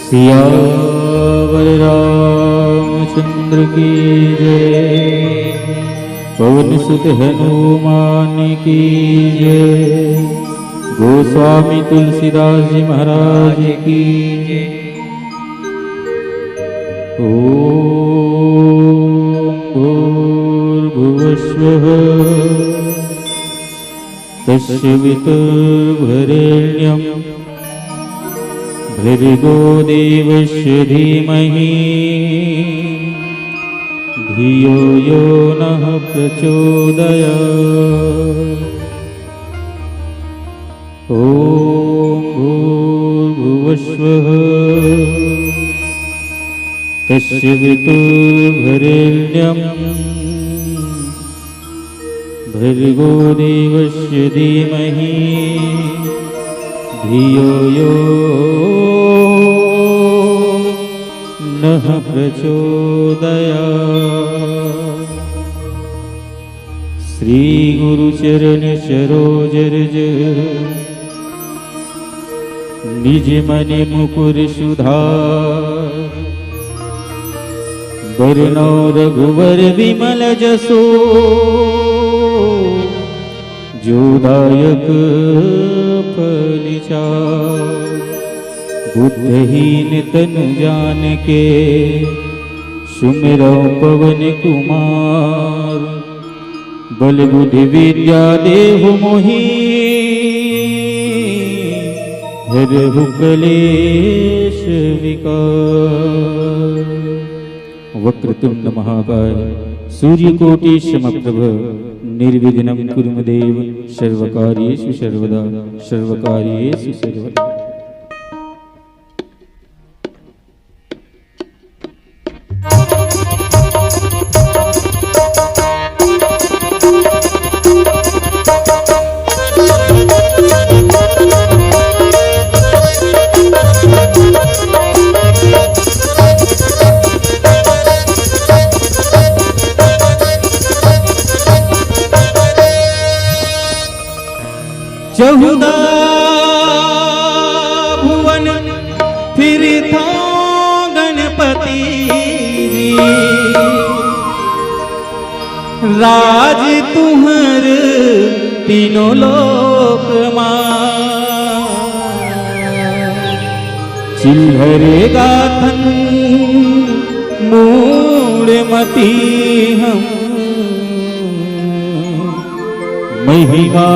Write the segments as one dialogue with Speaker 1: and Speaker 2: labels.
Speaker 1: सियावर रामचंद्र की जय। पवन सुत हनुमान की जय। गोस्वामी तुलसीदास जी महाराज की जय। ओम भूर्भुवस्वः तस्य वितुर्वरेण्यं भर्गो देवस्य धीमहि धियो यो नः प्रचोदयात्। ओम भूर्भुवस्वः तस्य वितुर्वरेण्यं भर्गो देवस्य धीमहि धियो यो नः प्रचोदयात्। श्री गुरु चरण सरोज रज निज मन मुकुर सुधार। वरनौ रघुवर विमल जसो जो दायक फलिचार। बुद्धहीन तनु जानिके सुमिरौ पवन कुमार। बल बुद्धि विद्या देहु मोहि हरहु क्लेश विकार। वक्रतुंड महाकाय सूर्यकोटि समप्रभ निर्विघ्नं कुरु मे देव। सर्वकार्येषु सर्वदा सर्वकार्येषु सर्वदा। चहुदा भुवन फिरता गणपति राज तुम्हर तीनों लोक मां। चिल्हरे गाथन मूढ़मती हम महिमा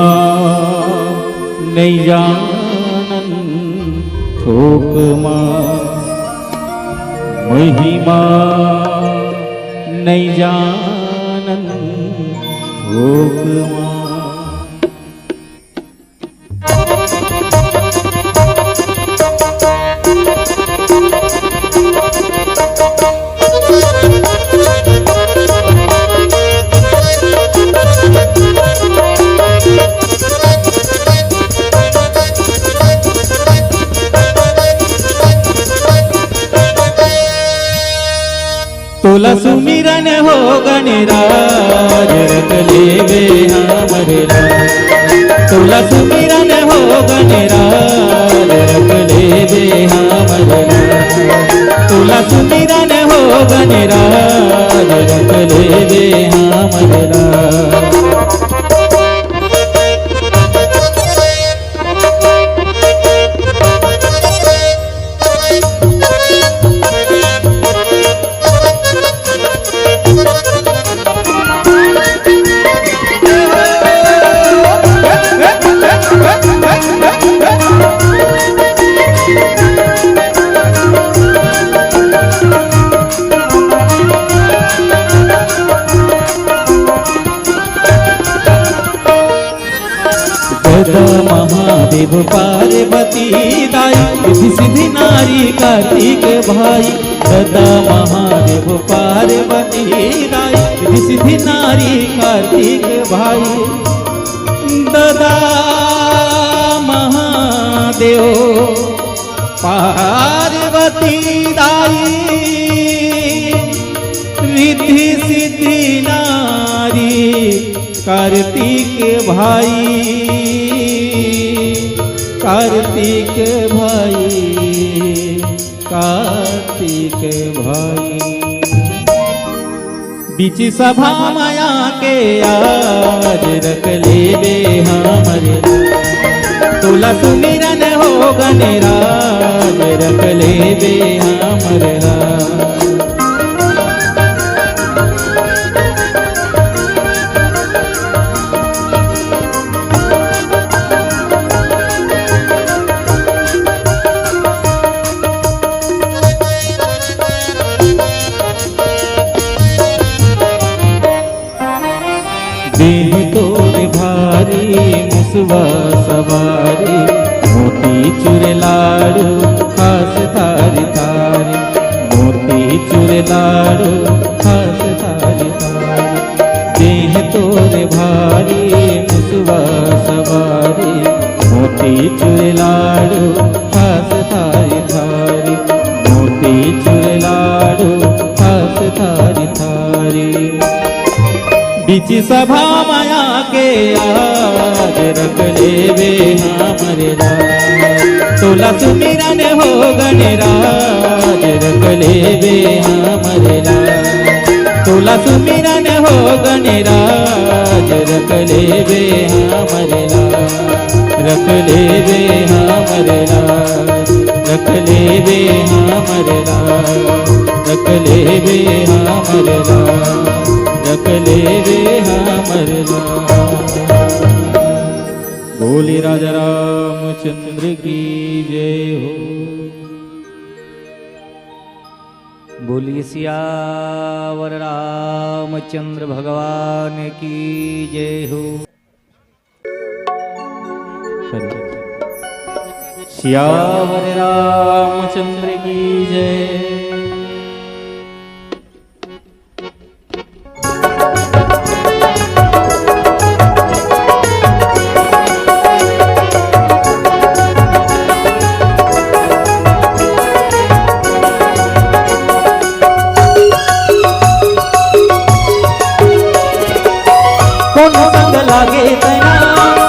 Speaker 1: नहीं जानन थोक मां। महिमा नहीं जानन थोक मां। तोला सुमिरन हो गणराज रख लेवे हमरे राज। तोला सुमिरन हो गणराज रख लेवे हमरे राज। तोला सुमिरन हो गणराज रख लेवे हमरे राज। महादेव पार्वती दाई रिद्धि सिद्धि नारी कार्तिक भाई। ददा महादेव पार्वती दाई रिद्धि सिद्धि नारी कार्तिक भाई। ददा महादेव पार्वती दाई रिद्धि सिद्धि नारी कार्तिक भाई। कार्तिक भाई कार्तिक भाई। बीच सभा माया के आज रख लेबे हमरे, तोला सुमिरन हो गणराज रख लेबे हमरे। देह तोर भारी मुसवा सवारी, मोती चूर लाडू हास थारी थारी, मोती चूर लाडू हास थारी थारी। देह तोर भारी मुसवा सवारी, मोती चूर लाडू हास थारी थारी, मोती चूर लाडू हास थारी थारी। बीच सभा माया के आज रख लेबे हमरे राज, तोला सुमिरन हो गणराज रख लेबे हमरे राज, तोला सुमिरन हो गणराज रख लेबे हमरे राज, रख लेबे हमरे राज, रख लेबे हमरे राज, रख लेबे हमरे राज, रख लेबे हमरे राज। बोले राजा रामचंद्र की जय हो।
Speaker 2: बोलिए सियावर रामचंद्र भगवान की जय हो।
Speaker 1: सियावर रामचंद्र की जय।
Speaker 2: कौन संग लागे तना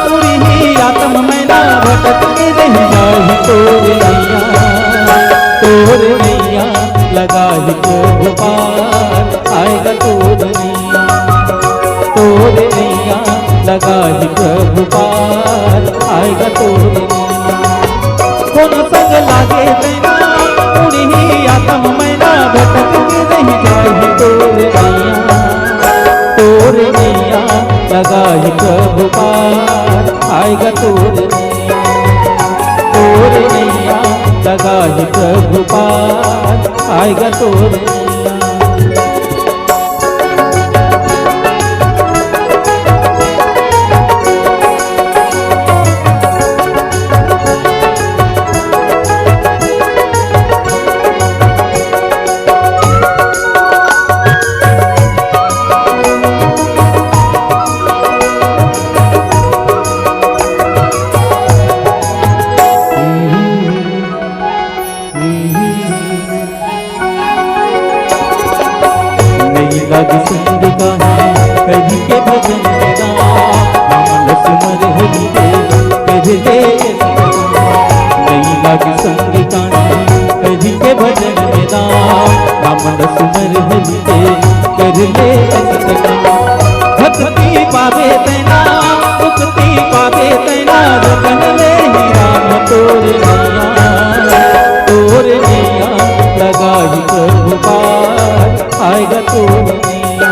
Speaker 2: पूरी ही आत्म मैना भटक के रह जाही तोर नैया लगा ही तो गोपाल आएगा तोर नैया, तोर नैया लगा ही तो गोपाल आएगा तोर नैया। कौन संग लागे तना पूरी ही आत्म मैना भटक के रह जाही तोर नैया, तोर नैया लगा ही प्रभु पार आएगा तोर नैया, तोर नैया लगा ही प्रभु पार आएगा तोर नैया। लग संग कहा कभी के भजन गा, नाम लक्ष्मण हरि के कहले नहीं लग संग कहा कभी के भजन गा, नाम लक्ष्मण हरि के कहले भक्ति पावे तना मुक्ति पावे तना रतन ले ही राम तोर नैया, तोर नैया लगा ही प्रभु पार आएगा तोर नैया,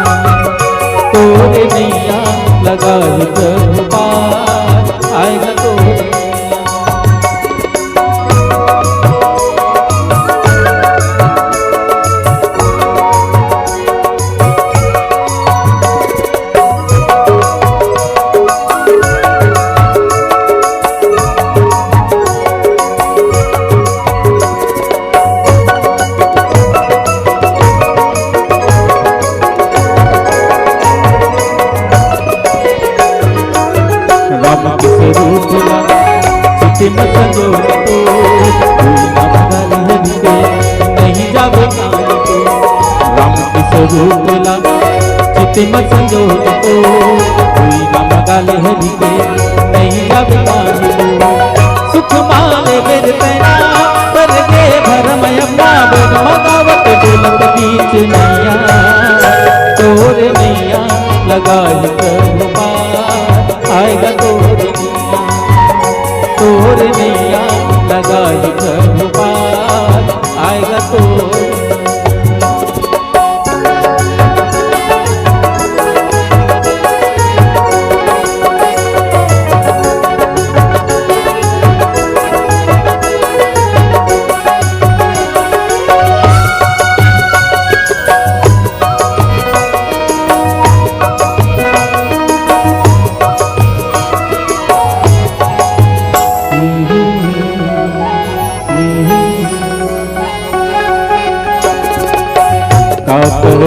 Speaker 2: तोर नैया लगा ही प्रभु पार आएगा तोर नैया। चित में संजो तो नाम गाल हरि के नहीं जावे काल को, राम के स्वरूप लगा चित में संजो तो नाम गाल हरि के नहीं जावे काल को। सुख माले बेर पैना पर गे भरमय तोर नैया लगाई प्रभु पार आएगा तो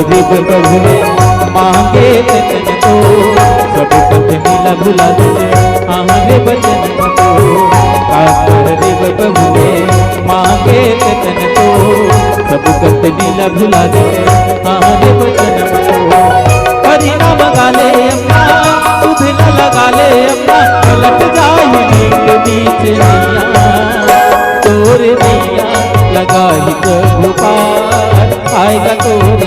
Speaker 2: दिव प्रभु ने मांगे तन को सब कथ मिला भुला दे हमारे बचन को काकर दिव प्रभु ने मांगे तन को सब कथ मिला भुला दे हमारे बचन को हरि नाम गा ले अपना सुध लगा ले अपना पलट जाए बीच नैया तोर नैया लगाई प्रभु पार आएगा तोर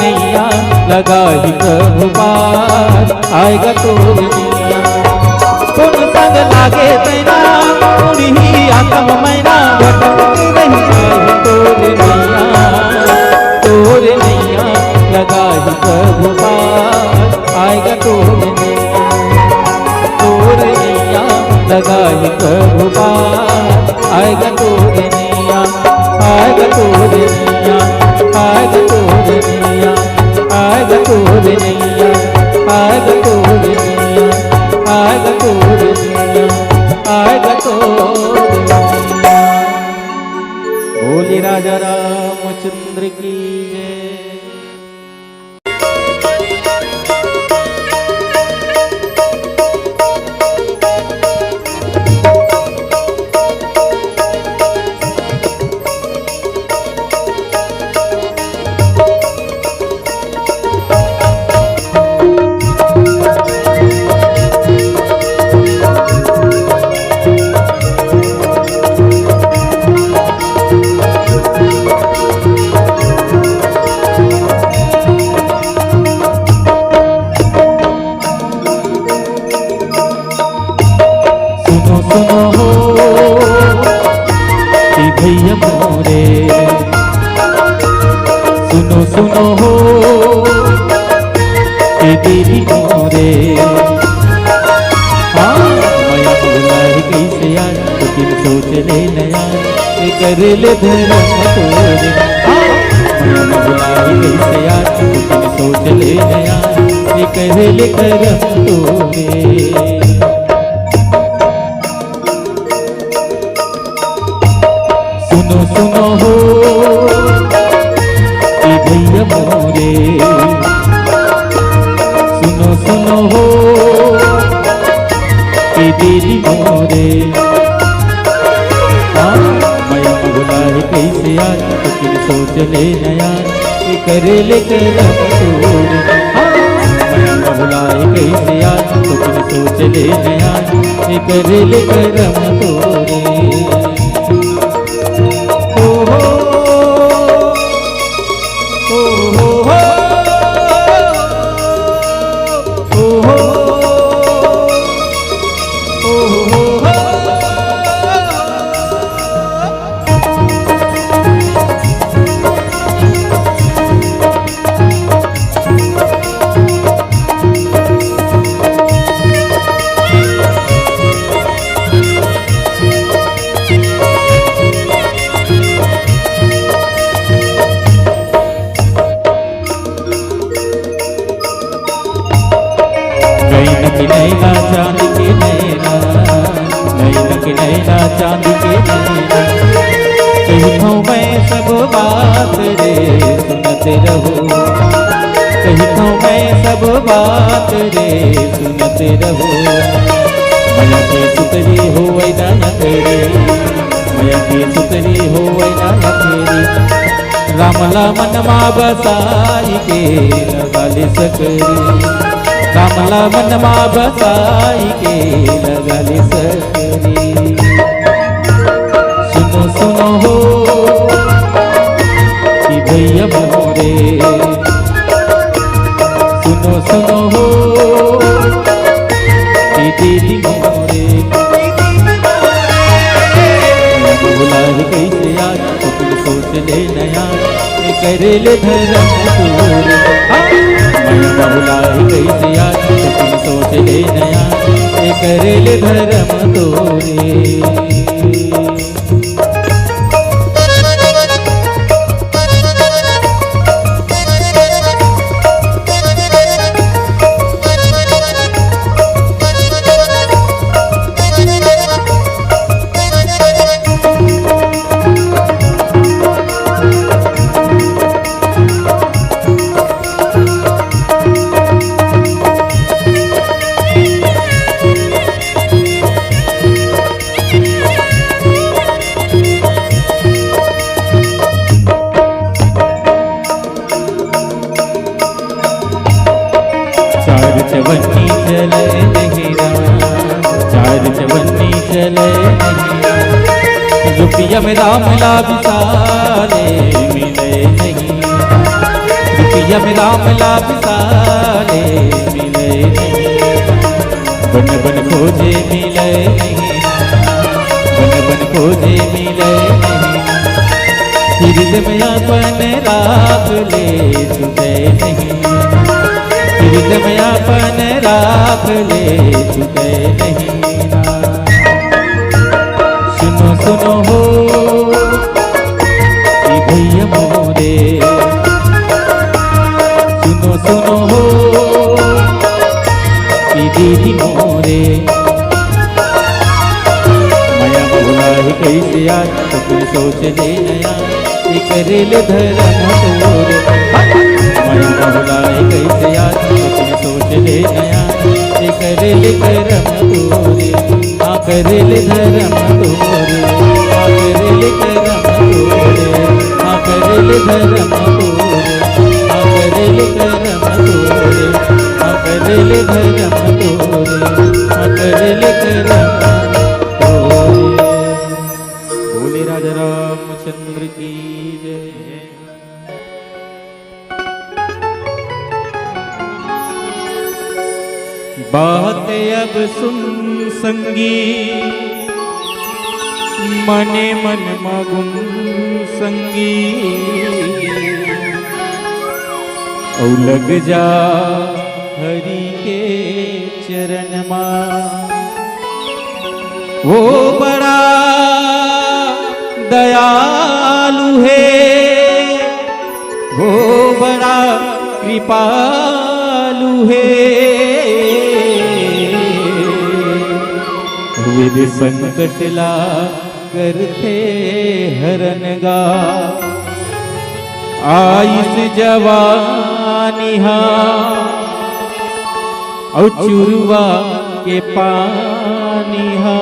Speaker 2: नैया लगाई प्रभु पार आएगा तोर नैया कौन संग लागे तेना उड़ी आत्म मैना भटक रही है तोर नैया लगाई प्रभु पार आएगा तोर नैया लगाई प्रभु पार आएगा तोर नैया आएगा तोर नैया आएगा तोर नैया आएगा तोर नैया आएगा तोर नैया आएगा तोर नैया आएगा तोर नैया। बोली राजा रामचंद्र की जय। भैया मोरे सुनो सुनो हो दीदी मोरे हाँ माया बुलाए कैसे यार तो दिन सोच ले नया कर ले धर्म तोरे माया बुलाए कैसे यार तो दिन सोच ले नया कर ले धर्म तोरे। सुनो सुनो हो भैया मोरे सुनो सुनो हो दीदी मोरे हाँ माया बुलाए कैसे यार तो फिर सोच ले नया कर ले करम तोरे माया बुलाए कैसे यार तो फिर सोच ले नया कर ले करम तोरे। नैना चांदी के नैना नैना के नैना चांदी के नैना कहता हूँ मैं सब बात रे सुनते रहो कहता हूँ मैं सब बात रे सुनते रहो माया के सुतरी हो ना तेरी माया के सुतरी हो ना तेरी रामला मनमा बसाई के लगा ले सकरी रामला मनमा बसाई के लगा ले सकरी। सुनो सुनो हो कि भैया मोरे सुनो सुनो हो कि दीदी मोरे करेले धर्म तोरे मैं बहुलाई कैसे आज सपन सोच ले नया ये करेले धर्म तोरे चवन्नी चले नहीरा चार चवन्नी चले नहीरा रुपया में राम ला विसाले मिले नहीं रुपया में राम ला विसाले मिले नहीं बन बन खोजे मिले नहीं बन बन खोजे मिले नहीं हृदय में अपन राख ले छुटे नहीं हृदय में अपन राख ले छुटे नहीं ना सुनो सुनो हो कि भैया मोरे सुनो सुनो हो कि दीदी मोरे माया बोला है कैसे आज सपन सोच ले नया ये करेले धर्म तोरे माया बोला है कैसे आज सपन सोच ले नया ये करेले धर्म तोरे हाँ करेले धर्म तोरे हाँ करेले धर्म तोरे हाँ करेले धर्म तोरे हाँ करेले धर्म तोरे हाँ करेले धर्म तोरे हाँ करेले धर्म तोरे बोले राजा रामचंद्र की जय। बात अब सुन संगी मने मन मगुन संगी औ लग जा हरि के चरण मां वो बड़ा दयालु है वो बड़ा कृपालु है विद संकट ला करते हरनगा आइस जवानिहा और चुरुआ के पानिहा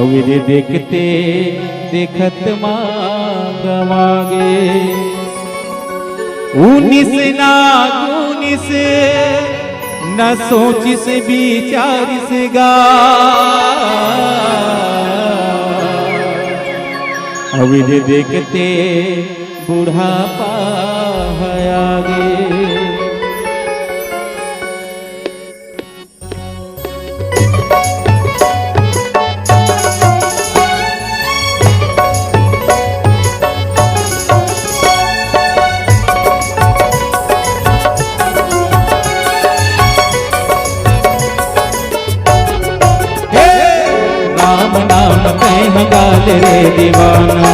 Speaker 2: और देखते देखत मांगवागे 19 ना 19 न सोचिस विचारिस गा अविर देखते बुढ़ापा है आगे। गाल रे दीवाना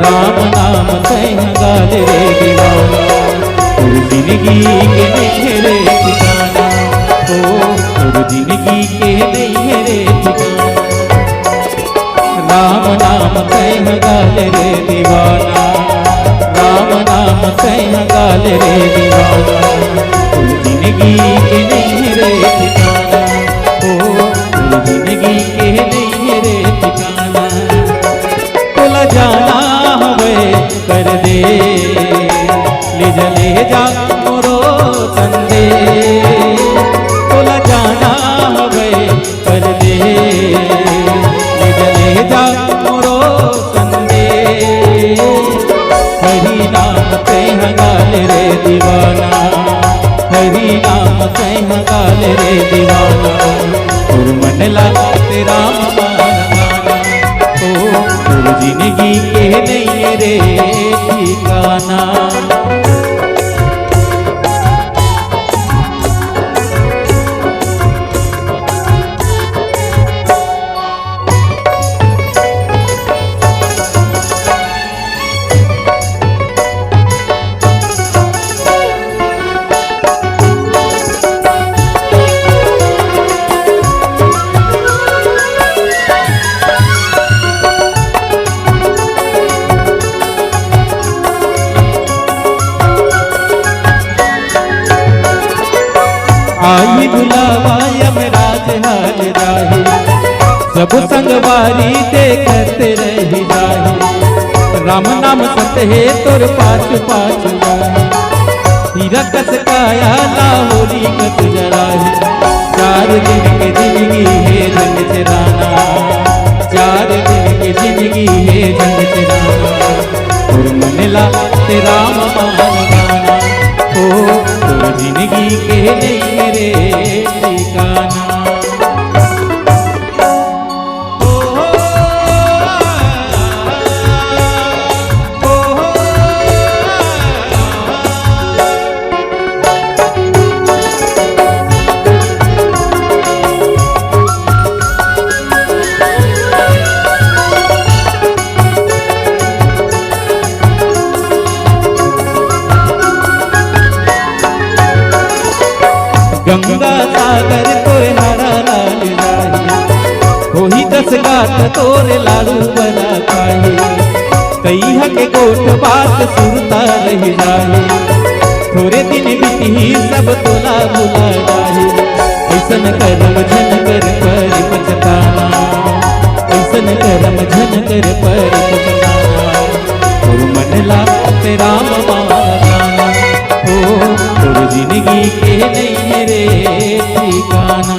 Speaker 2: राम नाम सह गाल रे दीवाना और जिंदगी के नहीं रे ठिकाना और जिंदगी के नहीं रे ठिकाना राम नाम सह गाल रे दीवाना राम नाम सह गाल रे दीवाना और जिंदगी के नहीं रे ठिकाना और जिंदगी के नहीं रे ठिकाना तोला जाना हमें कर दे ले जा मोरो संदे तोला जाना हमें कर दे ले जा मोरो संदे हरि नाम सह गाल रे दीवाना हरि नाम सह गाल रे दीवाना और मन ला तेरा माना माना ओ जिंदगी जिंदगी के नहीं रे ठिकाना। आई बुलावा यमराज हाल राही, सब संगवारी देखत रही जाही। राम नाम सत है तोर पाछ पाछ गाही, हीरा कस काया लाहोरी कस जराही। 4 दिन की जिंदगी है जंग चराना, 4 दिन की जिंदगी है जंग चराना। और मनला तेरा मान गाना, ओ तो जिंदगी के नहीं रे ठिकाना। गंगा सागर तोरे हरा लाल राही, होही 10 गात तोरे लाडू बना खाही। कई के गोठ बात सुनता रही जाही, थोड़े दिन बीती सब तोला भुला जाही। ऐसन करम झन कर पर पछताना, ऐसन करम झन कर पर पछताना। और मनला तेरा माना, ओ तोर जिंदगी के नहीं रे ठिकाना।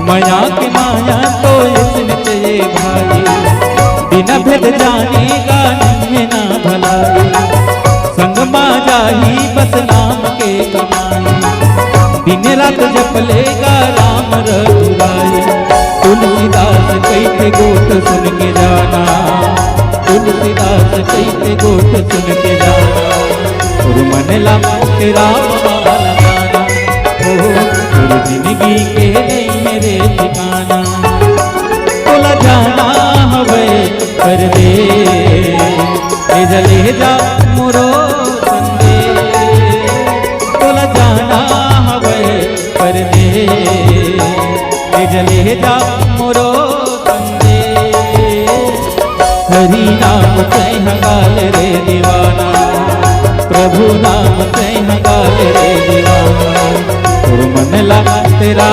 Speaker 2: माया की माया तो इसने चाहिए भाई, बिना भेद जानेगा नहीं ना भलाई। संग माया ही बस नाम के कमाई, दिन रात जपलेगा राम रघुराई। तुलसीदास कैसे गोठ सुन के जाना, तुलसीदास कैसे गोठ सुन के जाना। और मनला तेरा माला गाना, ओ तोर जिंदगी के नहीं रे ठिकाना। तोला जाना हवे कर दे, ले जा मोरो संदे। तोला जाना हवे कर दे, ले जा मोरो संदे। हरि नाम कह गाल रे दीवाना, प्रभु नाम कह गाल रे दीवाना। और मनला तेरा